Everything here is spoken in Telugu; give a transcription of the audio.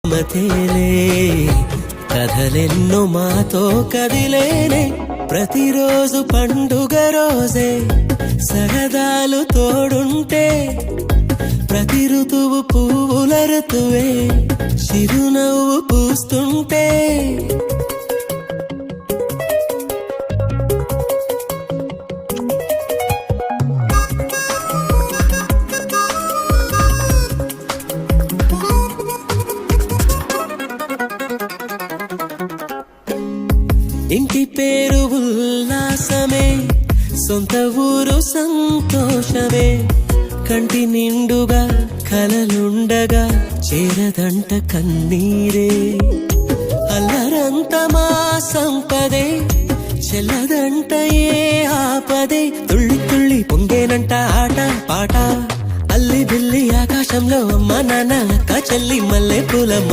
మతేలే కథలెన్నో మాతో కదిలేనే ప్రతిరోజు పండుగ రోజే సరదాలు తోడుంటే ప్రతి ఋతువు పువ్వుల ఋతువే చిరునవ్వు పూస్తుంటే ఇంటి పేరు ఉల్లాసమే సొంత ఊరు సంతోషమే కంటి నిండుగా కలలుండగా చేరదంట కన్నీరే అల్లరంత మా సంపదే చెల్లదంట ఏ ఆపదే తుళ్ళి తుళ్ళి పొంగేనంట ఆట పాట అల్లి బిల్లి ఆకాశంలో అమ్మ నాన్న అక్క చెల్లి మల్లె పూల